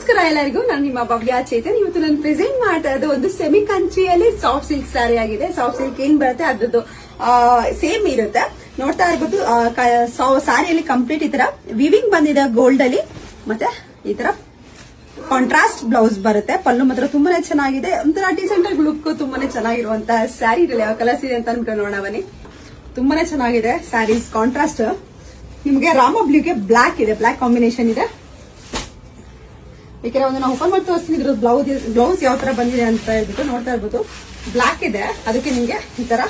ನಮಸ್ಕಾರ ಎಲ್ಲರಿಗೂ, ನಾನು ನಿಮ್ಮ ಭವ್ಯ ಚೇತನ್. ಇವತ್ತು ನಾನು ಪ್ರೆಸೆಂಟ್ ಮಾಡ್ತಾ ಇರೋದು ಒಂದು ಸೆಮಿ ಕಂಚಿಯಲ್ಲಿ ಸಾಫ್ಟ್ ಸಿಲ್ಕ್ ಸ್ಯಾರಿ ಆಗಿದೆ. ಸಾಫ್ಟ್ ಸಿಲ್ಕ್ ಏನ್ ಬರುತ್ತೆ ಅದ್ರದ್ದು ಸೇಮ್ ಇರುತ್ತೆ. ನೋಡ್ತಾ ಇರ್ಬೋದು ಸ್ಯಾರಿಯಲ್ಲಿ ಕಂಪ್ಲೀಟ್ ಈ ತರ ವಿವಿಂಗ್ ಬಂದಿದೆ ಗೋಲ್ಡ್ ಅಲ್ಲಿ, ಮತ್ತೆ ಈ ತರ ಕಾಂಟ್ರಾಸ್ಟ್ ಬ್ಲೌಸ್ ಬರುತ್ತೆ. ಪಲ್ಲು ಮಾತ್ರ ತುಂಬಾನೇ ಚೆನ್ನಾಗಿದೆ, ಒಂಥರ ಡಿಸೆಂಟ್ ಲುಕ್ ತುಂಬಾನೇ ಚೆನ್ನಾಗಿರುವಂತ ಸ್ಯಾರಿ. ಇರಲಿ ಯಾವ ಕಲರ್ಸ್ ಇದೆ ಅಂತ ಅನ್ಕೊಂಡು ನೋಡೋಣ ಬನ್ನಿ. ತುಂಬಾನೇ ಚೆನ್ನಾಗಿದೆ ಸ್ಯಾರೀಸ್. ಕಾಂಟ್ರಾಸ್ಟ್ ನಿಮ್ಗೆ ರಾಮ ಬ್ಲೂಗೆ ಬ್ಲಾಕ್ ಇದೆ, ಬ್ಲಾಕ್ ಕಾಂಬಿನೇಷನ್ ಇದೆ. ಯಾಕಂದ್ರೆ ಒಂದು ನಾವು ಓಪನ್ ಮಾಡಿ ತೋರಿಸ್ತೀನಿ ಇದ್ರ ಬ್ಲೌಸ್ ಯಾವ ತರ ಬಂದಿದೆ ಅಂತ ಹೇಳ್ಬಿಟ್ಟು. ನೋಡ್ತಾ ಇರ್ಬೋದು ಬ್ಲಾಕ್ ಇದೆ, ಅದಕ್ಕೆ ನಿಮ್ಗೆ ಈ ತರ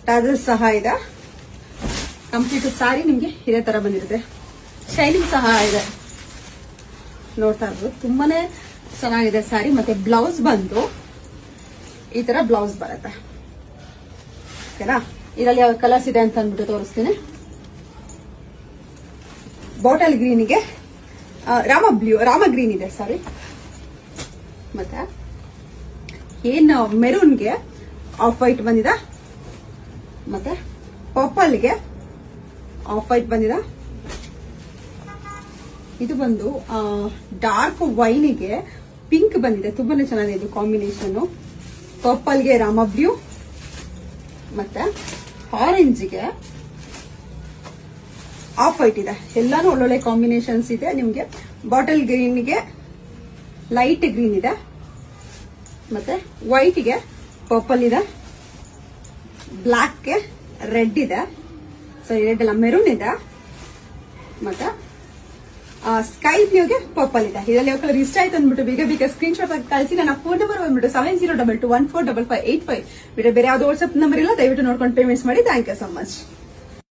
ಟಾಸಲ್ಸ್ ಸಹ ಇದೆ. ಕಂಪ್ಲೀಟ್ ಸ್ಯಾರಿ ನಿಮ್ಗೆ ಇದೇ ತರ ಬಂದಿರುತ್ತೆ. ಶೈನಿಂಗ್ ಸಹ ಇದೆ, ನೋಡ್ತಾ ಇರ್ಬೋದು ತುಂಬಾನೇ ಚೆನ್ನಾಗಿದೆ ಸ್ಯಾರಿ. ಮತ್ತೆ ಬ್ಲೌಸ್ ಬಂದು ಈ ತರ ಬ್ಲೌಸ್ ಬರುತ್ತೆ. ಓಕೆನಾ, ಇದರಲ್ಲಿ ಯಾವ ಕಲರ್ಸ್ ಇದೆ ಅಂತ ಅಂದ್ಬಿಟ್ಟು ತೋರಿಸ್ತೀನಿ. ಬಾಟಲ್ ಗ್ರೀನ್ಗೆ ರಾಮ ಗ್ರೀನ್ ಇದೆ, ಸಾರಿ. ಮತ್ತೆ ಏನು ಮೆರೂನ್ಗೆ ಆಫ್ ವೈಟ್ ಬಂದಿದೆ, ಮತ್ತೆ ಪರ್ಪಲ್ಗೆ ಆಫ್ ವೈಟ್ ಬಂದಿದೆ. ಇದು ಬಂದು ಡಾರ್ಕ್ ವೈನ್ಗೆ ಪಿಂಕ್ ಬಂದಿದೆ, ತುಂಬಾನೇ ಚೆನ್ನಾಗಿದೆ ಇದು ಕಾಂಬಿನೇಷನ್. ಪರ್ಪಲ್ಗೆ ರಾಮ ಬ್ಲೂ, ಮತ್ತೆ ಆರೆಂಜ್ಗೆ ಆಫ್ ವೈಟ್ ಇದೆ. ಎಲ್ಲಾನು ಒಳ್ಳೊಳ್ಳೆ ಕಾಂಬಿನೇಷನ್ಸ್ ಇದೆ. ನಿಮ್ಗೆ ಬಾಟಲ್ ಗ್ರೀನ್ಗೆ ಲೈಟ್ ಗ್ರೀನ್ ಇದೆ, ಮತ್ತೆ ವೈಟ್ಗೆ ಪರ್ಪಲ್ ಇದೆ, ಬ್ಲಾಕ್ಗೆ ರೆಡ್ ಇದೆ, ರೆಡ್ ಎಲ್ಲ ಮೆರೂನ್ ಇದೆ, ಮತ್ತೆ ಸ್ಕೈ ಬ್ಲೂಗೆ ಪರ್ಪಲ್ ಇದೆ. ಇದರಲ್ಲಿ ಯಾವ ಕಲರ್ ಇಷ್ಟ ಆಯ್ತು ಅಂದ್ಬಿಟ್ಟು ಬೇಗ ಸ್ಕ್ರೀನ್ ಶಾಟ್ ಆಗಿ ಕಳಿಸಿ. ನನ್ನ ಫೋನ್ ನಂಬರ್ ಬಂದ್ಬಿಟ್ಟು 7022145585. ಬೇರೆ ಯಾವ್ದು ವಾಟ್ಸ್ಆಪ್ ನಂಬರ್ ಇಲ್ಲ, ದಯವಿಟ್ಟು ನೋಡ್ಕೊಂಡು ಪೇಮೆಂಟ್ಸ್ ಮಾಡಿ. Thank you so much.